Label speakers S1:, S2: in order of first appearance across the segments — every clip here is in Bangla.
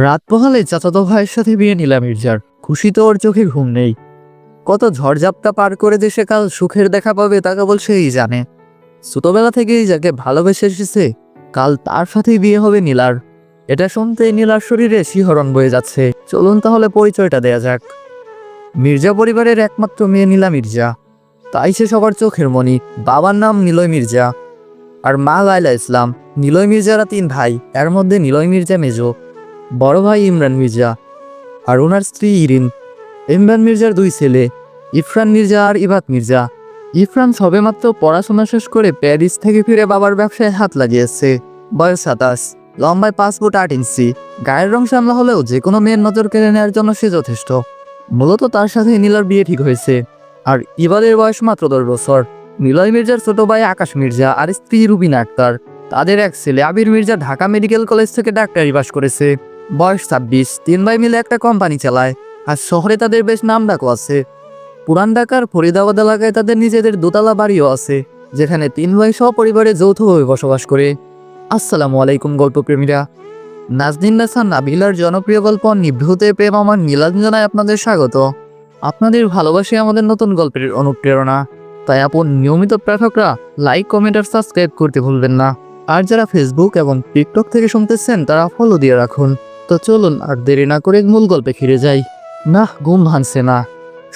S1: রাত পোহালে চাচাতো ভাইয়ের সাথে বিয়ে নিলাম মির্জার। খুশিতে ওর চোখে ঘুম নেই। কত ঝড়ঝাপটা পার করে দেশে কাল সুখের দেখা পাবে তা কেবল সেই জানে। ছোটবেলা থেকেই যাকে ভালোবেসে এসেছে কাল তার সাথেই বিয়ে হবে নীলার। এটা শুনতে নীলার শরীরে শিহরণ বয়ে যাচ্ছে। চলুন তাহলে পরিচয়টা দেয়া যাক। মির্জা পরিবারের একমাত্র মেয়ে নীলা মির্জা, তাই সে সবার চোখের মণি। বাবার নাম নিলয় মির্জা আর মা লায়লা ইসলাম। নিলয় মির্জারা 3 ভাই, এর মধ্যে নিলয় মির্জা মেজো, বড় ভাই ইমরান মির্জা আর ওনার স্ত্রী ইরিন। ইমরান মির্জার 2 ছেলে, ইরফান মির্জা আর ইবাত মির্জা। ইরফান সবেমাত্র পড়াশোনা শেষ করে প্যারিস থেকে ফিরে বাবার ব্যবসায় হাত লাগিয়েছে। বয়স 27, লম্বায় 5 ফুট 8 ইঞ্চি। গায়ের রং সামলা হলেও যে কোনো মেয়ের নজর কেড়ে নেওয়ার জন্য সে যথেষ্ট। মূলত তার সাথে নীলার বিয়ে ঠিক হয়েছে। আর ইবাদের বয়স মাত্র 10 বছর। নিলয় মির্জার ছোট ভাই আকাশ মির্জা আর স্ত্রী রুবিনা আক্তার। তাদের এক ছেলে আবির মির্জা ঢাকা মেডিকেল কলেজ থেকে ডাক্তারি পাশ করেছে। বয়স 26। 3 ভাই মিলে একটা কোম্পানি চালায় আর শহরে তাদের বেশ নামডাকও আছে। পুরান ঢাকার ফরিদাবাদ এলাকায় তাদের নিজেদের দোতলা বাড়িও আছে, যেখানে 3 ভাই সপরিবারে যৌথভাবে বসবাস করে। আসসালামু আলাইকুম গল্পপ্রেমীরা। নাজনীন নাসার নাবিলার জনপ্রিয় গল্প নিভৃতে প্রেম আমার নীলাঞ্জনায় আপনাদের স্বাগত। আপনাদের ভালোবাসে আমাদের নতুন গল্পের অনুপ্রেরণা, তাই আপন নিয়মিত পাঠকরা লাইক, কমেন্ট আর সাবস্ক্রাইব করতে ভুলবেন না। আর যারা ফেসবুক এবং টিকটক থেকে শুনতেছেন তারা ফলো দিয়ে রাখুন। তো চলুন আর দেরি না করে মূল গল্পে ফিরে যাই। না, ঘুম ভাঙছে না।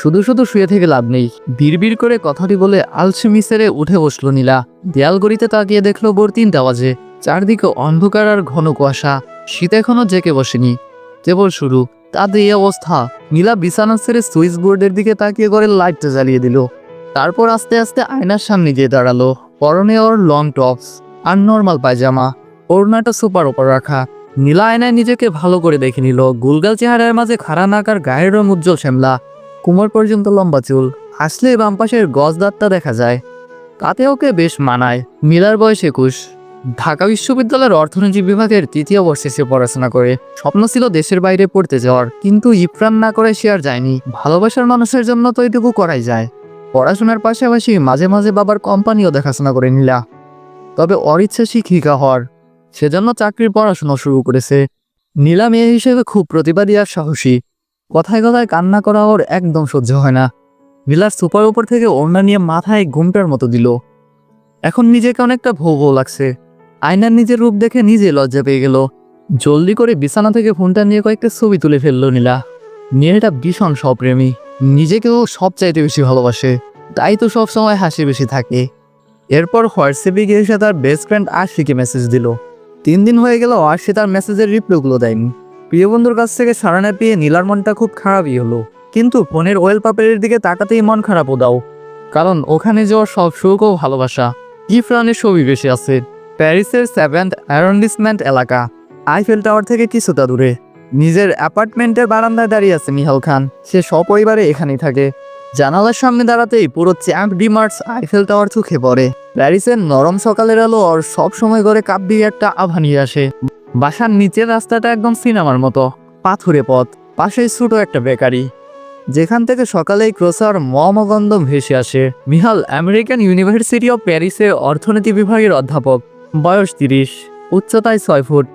S1: শুধু শুধু শুয়ে থেকে লাভ নেই। বিড়বিড় করে কথাটি বলে আলসেমি সেরে উঠে বসলো নীলা। দেয়াল গড়িতে তাকিয়ে দেখলো ভোর 3টা বাজে। চারদিকে অন্ধকার আর ঘন কুয়াশা। শীত এখনো জেকে বসেনি, কেবল শুরু। তাদের এই অবস্থা। নীলা বিছানা ছেড়ে সুইচ বোর্ডের দিকে তাকিয়ে করে লাইটটা জ্বালিয়ে দিল। তারপর আস্তে আস্তে আয়নার সামনে গিয়ে দাঁড়ালো। পরনে ওর লং টপস আর নর্মাল পায়জামা, ওড়নাটা সোপার ওপর রাখা। নীলা আয়নায় নিজেকে ভালো করে দেখে নিল। গুলগাল চেহারার মাঝে খাড়া নাক আর গায়ের রং উজ্জ্বল শ্যামলা, কোমর পর্যন্ত লম্বা চুল। হাসলে বাম পাশের গজ দাঁতটা দেখা যায়, তাতে ওকে বেশ মানায়। নীলার বয়স 21। ঢাকা বিশ্ববিদ্যালয়ের অর্থনীতি বিভাগের 3য় বর্ষে সে পড়াশোনা করে। স্বপ্ন ছিল দেশের বাইরে পড়তে যাওয়ার, কিন্তু ইফরান না করে সে আর যায়নি। ভালোবাসার মানুষের জন্য তো এটুকু করাই যায়। পড়াশোনার পাশাপাশি মাঝে মাঝে বাবার কোম্পানিও দেখাশোনা করে নীলা। তবে ওর ইচ্ছে শিক্ষিকা হওয়ার, সেজন্য চাকরির পড়াশোনা শুরু করেছে। নীলা মেয়ে হিসেবে খুব প্রতিবাদী আর সাহসী। কথায় কথায় কান্না করা ওর একদম সহ্য হয় না। নীলার সুপার উপর থেকে ওড়না নিয়ে মাথায় ঘুমটার মতো দিল। এখন নিজেকে অনেকটা ভৌ ভৌ লাগছে। আয়নার নিজের রূপ দেখে নিজে লজ্জা পেয়ে গেল। জলদি করে বিছানা থেকে ফোনটা নিয়ে কয়েকটা ছবি তুলে ফেললো নীলা। মেয়েটা ভীষণ স্বপ্রেমী, নিজেকেও সবচাইতে বেশি ভালোবাসে, তাই তো সবসময় হাসি বেশি থাকে। এরপর হোয়াটসঅ্যাপে গিয়ে সে তার বেস্ট ফ্রেন্ড আশিকে মেসেজ দিল। 3 দিন হয়ে গেল আর সে তার মেসেজের রিপ্লাইগুলো দেয়নি। প্রিয় বন্ধুর কাছ থেকে সাড়া না পেয়ে নীলার মনটা খুব খারাপই হলো। কিন্তু ফোনের ওয়েল পেপারের দিকে তাকাতেই মন খারাপও দাও, কারণ ওখানে যাওয়ার সব সুখ ও ভালোবাসা। ইফরানের ছবি বেশি আছে। প্যারিসের 7th অ্যারন্ডিসমেন্ট এলাকা, আইফেল টাওয়ার থেকে কিছুটা দূরে। নিজের অ্যাপার্টমেন্টের বারান্দায় দাঁড়িয়ে আছে মিহাল খান। সে সপরিবারে এখানেই থাকে। জানালার সামনে দাঁড়াতেই পুরো Champ de Mars Eiffel Tower চোখে পড়ে। প্যারিসের নরম সকালের আলো ওর সব সময় করে কাপ দিয়ে একটা আভা নিয়ে আসে। বাসার নিচের রাস্তাটা একদম সিনেমার মতো, পাথুরে পথ, পাশেই ছোট একটা বেকারি, যেখান থেকে সকালেই ক্রোসার মমগন্ধ ভেসে আসে। মিহাল আমেরিকান ইউনিভার্সিটি অব প্যারিসে অর্থনীতি বিভাগের অধ্যাপক। বয়স 30, উচ্চতায় 6 ফুট,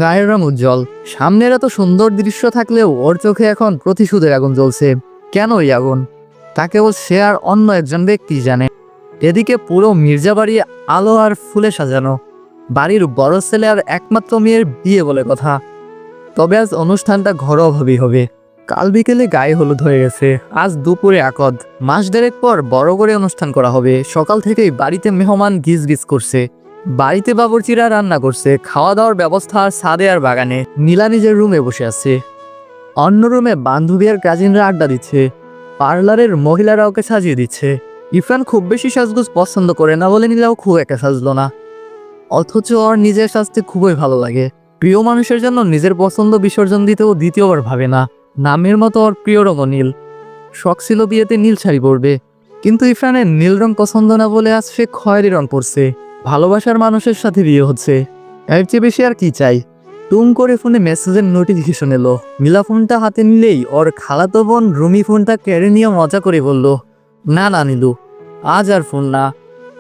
S1: গায়ের রং উজ্জ্বল। সামনের এত সুন্দর দৃশ্য থাকলেও ওর চোখে এখন প্রতিশোধের আগুন জ্বলছে। কেন এই আগুন, তা কেবল সে আর অন্য একজন ব্যক্তি জানে। এদিকে পুরো মির্জা বাড়ি আলো আর ফুলে সাজানো। বাড়ির বড় ছেলে আর একমাত্র মেয়ের বিয়ে বলে কথা। তবে আজ অনুষ্ঠানটা ঘরোয়াভাবেই হবে। কাল বিকেলে গায়ে হলুদ হয়ে গেছে, আজ দুপুরে আকদ। মাস দেড়েক পর বড় করে অনুষ্ঠান করা হবে। সকাল থেকেই বাড়িতে মেহমান গিজ গিজ করছে। বাড়িতে বাবুর্চিরা রান্না করছে। খাওয়া দাওয়ার ব্যবস্থা ছাদে আর বাগানে। নীলা নিজের রুমে বসে আছে। অন্য রুমে বান্ধবী আর কাজিনরা আড্ডা দিচ্ছে। পার্লারের মহিলারা ওকে সাজিয়ে দিচ্ছে। ইরফান খুব বেশি সাজগোজ পছন্দ করে না বলে নীলাও খুব একটা সাজলো না, অথচ ওর নিজের সাজতে খুবই ভালো লাগে। প্রিয় মানুষের জন্য নিজের পছন্দ বিসর্জন দিতেও দ্বিতীয়বার ভাবে না। নামের মতো ওর প্রিয় রঙ নীল। শখ ছিল বিয়েতে নীল শাড়ি পরবে, কিন্তু ইরফানের নীল রং পছন্দ না বলে আজ সে খয়েরি রং পরছে। ভালোবাসার মানুষের সাথে বিয়ে হচ্ছে, এর চেয়ে বেশি আর কি চাই। টুম করে ফোনে মেসেজের নোটিফিকেশন এলো। নীলা ফোনটা হাতে নিলেই ওর খালাতো বোন রুমি ফোনটা কেড়ে নিয়ে মজা করে বলল, না না নীলু, আজ আর ফোন না।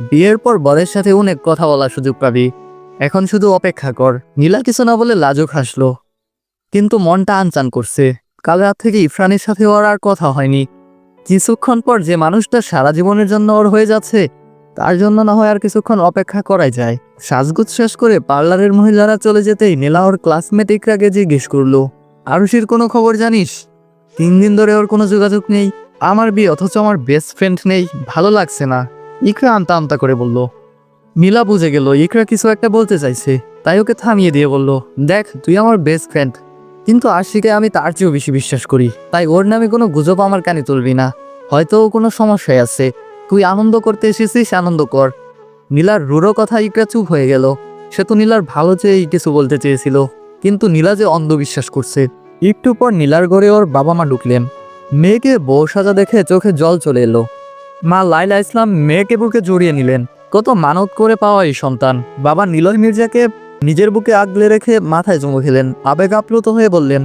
S1: বিয়ের পর বরের সাথে অনেক কথা বলার সুযোগ পাবি। এখন শুধু অপেক্ষা কর। নীলা কিছু না বলে লাজুক হাসলো, কিন্তু মনটা আনচান করছে। কাল রাত থেকে ইরফানের সাথে ওর আর কথা হয়নি। কিছুক্ষণ পর যে মানুষটা সারা জীবনের জন্য ওর হয়ে যাচ্ছে, তার জন্য না হয় আর কিছুক্ষণ অপেক্ষা করাই যায়। সাজগুজ শেষ করে পার্লারের মহিলারা চলে যেতেই নীলা ওর ক্লাসমেট ইকরাকে জিজ্ঞেস করলো, আরুষির কোনো খবর জানিস? 3 দিন ধরে ওর কোনো যোগাযোগ নেই। আমার বিয়ে, অথচ আমার বেস্ট ফ্রেন্ড নেই, ভালো লাগছে না। ইকরা আমতা আমতা করে বলল। নীলা বুঝে গেল ইকরা কিছু একটা বলতে চাইছে, তাই ওকে থামিয়ে দিয়ে বলল, দেখ তুই আমার বেস্ট ফ্রেন্ড, কিন্তু আশিকে আমি তার চেয়েও বেশি বিশ্বাস করি, তাই ওর নামে কোনো গুজব আমার কানে তুলবি না। হয়তো ও কোনো সমস্যায় আছে, তুই আনন্দ করতে এসেছিস, আনন্দ কর। নীলার রুড়ো কথা ইকরা চুপ হয়ে গেল। সে তো নীলার ভালো চেয়েই কিছু বলতে চেয়েছিল, কিন্তু নীলা যে অন্ধবিশ্বাস করছে। একটু পর নীলার ঘরে ওর বাবা মা ঢুকলেন। মেয়েকে বউ সাজা দেখে চোখে জল চলে এলো। মা লাইলা ইসলাম মেয়েকে বুকে জড়িয়ে নিলেন। কত মানত করে পাওয়া এই সন্তান। বাবা নিলয় মির্জাকে নিজের বুকে আগলে রেখে মাথায় চুমু খেলেন। আবেগ আপ্লুত হয়ে বললেন,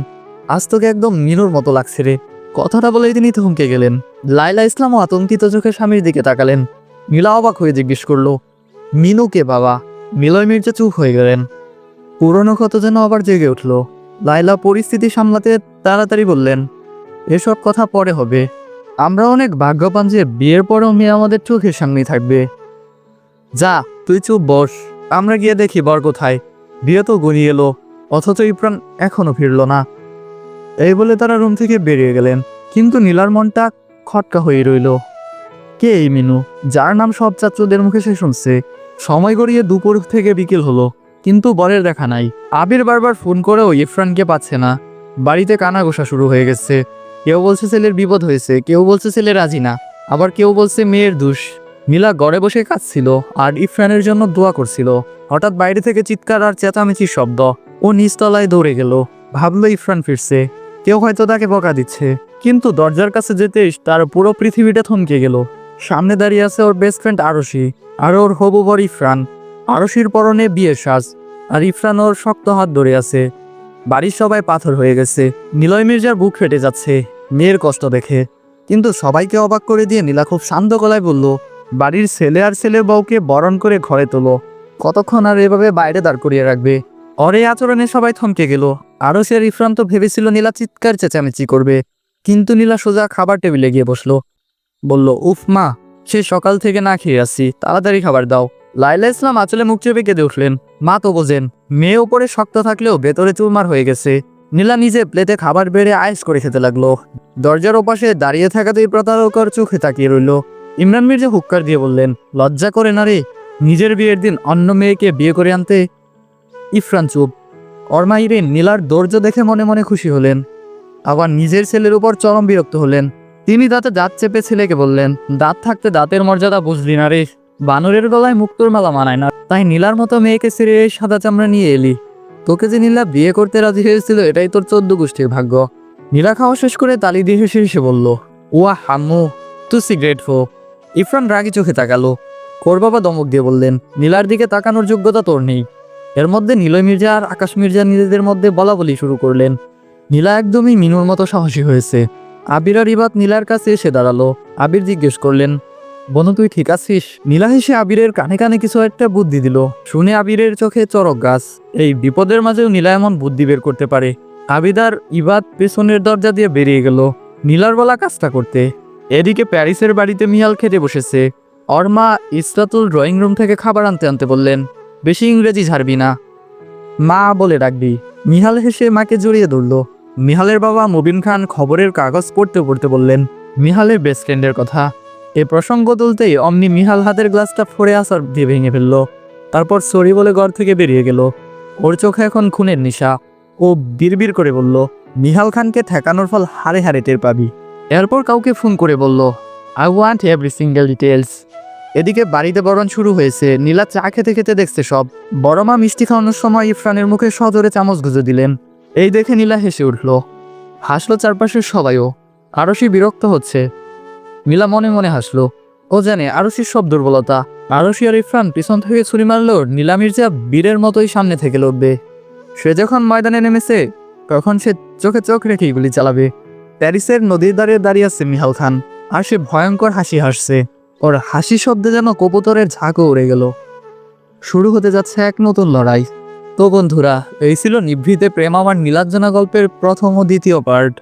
S1: আজ তোকে একদম মিনুর মতো লাগছে রে। কথাটা বলেই তিনি থমকে গেলেন। লাইলা ইসলামও আতঙ্কিত চোখে স্বামীর দিকে তাকালেন। নীলা অবাক হয়ে জিজ্ঞেস করলো, মিনুকে বাবা? নিলয় মির্জা চুপ হয়ে গেলেন। পুরনো ক্ষত যেন আবার জেগে উঠল। লাইলা পরিস্থিতি সামলাতে তাড়াতাড়ি বললেন, এসব কথা পরে হবে। আমরা অনেক ভাগ্যবান যে বিয়ের পরেও মেয়ে আমাদের চোখের সামনেই থাকবে। যা তুই চুপ বস, আমরা গিয়ে দেখি বর কোথায়। বিয়ে তো গড়িয়ে এলো, অথচ ইরফান এখনো ফিরল না। এই বলে তারা রুম থেকে বেরিয়ে গেলেন। কিন্তু নীলার মনটা খটকা হয়ে রইল। কে এই মিনু, যার নাম সব ছাত্রদের মুখে সে শুনছে? সময় গড়িয়ে দুপুর থেকে বিকেল হলো, কিন্তু বরের দেখা নাই। আবির বারবার ফোন করেও ইরফানকে পাচ্ছে না। বাড়িতে কানাঘোষা শুরু হয়ে গেছে। কেউ বলছে ছেলের বিপদ হয়েছে, কেউ বলছে ছেলে রাজি না, আবার কেউ বলছে মেয়ের দোষ। নীলা ঘরে বসে কাঁদছিল আর ইরফানের জন্য দোয়া করছিল। হঠাৎ বাইরে থেকে চিৎকার আর চেঁচামেচির শব্দ। ও নিচতলায় দৌড়ে গেল। ভাবলো ইরফান ফিরছে, কেউ হয়তো তাকে বকা দিচ্ছে। কিন্তু দরজার কাছে যেতেই তার পুরো পৃথিবীটা থমকে গেল। সামনে দাঁড়িয়ে আছে ওর বেস্ট ফ্রেন্ড আরশি, আর ওর হবু বর ইরফান। আরশির পরনে বিয়ের সাজ, আর ইরফান ওর শক্ত হাত ধরে আছে। বাড়ির সবাই পাথর হয়ে গেছে। নিলয় মির্জার বুক ফেটে যাচ্ছে মেয়ের কষ্ট দেখে। কিন্তু সবাইকে অবাক করে দিয়ে নীলা খুব শান্ত গলায় বলল, বাড়ির ছেলে আর ছেলের বউকে বরণ করে ঘরে তোলো। কতক্ষণ আর এভাবে বাইরে দাঁড় করিয়ে রাখবে? ওর এই আচরণে সবাই থমকে গেল। আরশি আর ইরফান তো ভেবেছিল নীলা চিৎকার চেঁচামেচি করবে, কিন্তু নীলা সোজা খাবার টেবিলে গিয়ে বসলো। বলল, উফ মা, সে সকাল থেকে না খেয়ে আসছি, তাড়াতাড়ি খাবার দাও। লাইলা ইসলাম আঁচলে মুখ চেপে কেঁদে উঠলেন। মা তো বোঝেন, মেয়ে উপরে শক্ত থাকলেও ভেতরে চুরমার হয়ে গেছে। নীলা নিজে প্লেটে খাবার বেড়ে আয়েস করে খেতে লাগলো। দরজার ওপাশে দাঁড়িয়ে থাকাতেই প্রতারকর চোখে তাকিয়ে রইল। ইমরান মির্জা হুক্কার দিয়ে বললেন, লজ্জা করে না রে, নিজের বিয়ের দিন অন্য মেয়েকে বিয়ে করে আনতে। ইরফান চুপ। অর্মা ইরিন নীলার ধৈর্য দেখে মনে মনে খুশি হলেন, আবার নিজের ছেলের উপর চরম বিরক্ত হলেন। তিনি দাঁতে দাঁত চেপে ছেলেকে বললেন, দাঁত থাকতে দাঁতের মর্যাদা বুঝলি না রে। বানরের গলায় মুক্তোর মালা মানায় না, তাই নীলার মতো মেয়েকে ছেড়ে এই সাদা চামড়া নিয়ে এলি। তোকে যে নীলা বিয়ে করতে রাজি হয়েছিল, এটাই তোর 14 গোষ্ঠীর ভাগ্য। নীলা খাওয়া শেষ করে তালি দিয়ে হেসে হেসে বলল, ওয়া হাম্মু, টু সি গ্রেটফুল। ইরফান রাগি চোখে তাকালো। কোর বাবা দমক দিয়ে বললেন, নীলার দিকে তাকানোর যোগ্যতা তোর নেই। এর মধ্যে নিলয় মির্জা আর আকাশ মির্জা নিজেদের মধ্যে বলা বলি শুরু করলেন। নীলা একদমই মিনুর মতো সাহসী হয়েছে। আবির আর ইবাত নীলার কাছে এসে দাঁড়ালো। আবির জিজ্ঞেস করলেন, বনু তুই ঠিক আছিস? নীলা হেসে আবিরের কানে কানে কিছু একটা বুদ্ধি দিল। শুনে আবিরের চোখে চরক গাছ। এই বিপদের মাঝেও নীলা এমন বুদ্ধি বের করতে পারে। আবিদ আর ইবাত পেছনের দরজা দিয়ে বেরিয়ে গেল নীলার বলা কাজটা করতে। এদিকে প্যারিসের বাড়িতে মিহাল খেতে বসেছে। অর্মা ইসরাতুল ড্রয়িং রুম থেকে খাবার আনতে আনতে বললেন, বেশি ইংরেজি ঝাড়বি না, মা বলে ডাকবি। মিহাল হেসে মাকে জড়িয়ে ধরল। মিহালের বাবা মুবিন খান খবরের কাগজ পড়তে পড়তে বললেন মিহালের বেস্ট ফ্রেন্ডের কথা। এ প্রসঙ্গ তুলতেই অমনি মিহাল হাতের গ্লাসটা ফোড়ে আসার দিয়ে ভেঙে ফেলল। তারপর সরি বলে ঘর থেকে বেরিয়ে গেল। ওর চোখে এখন খুনের নেশা। ও বিড়বিড় করে বলল, মিহাল খানকে ঠেকানোর ফল হারে হারে টের পাবি। এরপর কাউকে ফোন করে বলল, I want every single details. এদিকে বাড়িতে বরণ শুরু হয়েছে। নীলা চা খেতে খেতে দেখছে সব। বড় মা মিষ্টি খাওয়ানোর সময় ইরফানের মুখে সজোরে চামচ গুঁজে দিলেন। এই দেখে নীলা হেসে উঠল। হাসলো চারপাশের সবাইও। আরশি বিরক্ত হচ্ছে। নীলা মনে মনে হাসলো। ও জানে আরশির সব দুর্বলতা। আরশি আর ইরফান পিছন থেকে ছুরি মারলেও নীলা মির্জা বীরের মতোই সামনে থেকে লড়বে। সে যখন ময়দানে নেমেছে, তখন সে চোখে চোখ রেখেই গুলি চালাবে। প্যারিসের নদীর ধারে দাঁড়িয়ে আছে মিহাল খান, আর সে ভয়ঙ্কর হাসি হাসছে। ওর হাসি শব্দে যেন কবুতরের ঝাঁকও উড়ে গেল। শুরু হতে যাচ্ছে এক নতুন লড়াই। তো বন্ধুরা, এই ছিল নিভৃতে প্রেম আমার নীলাঞ্জনা গল্পের প্রথম ও দ্বিতীয় পার্ট।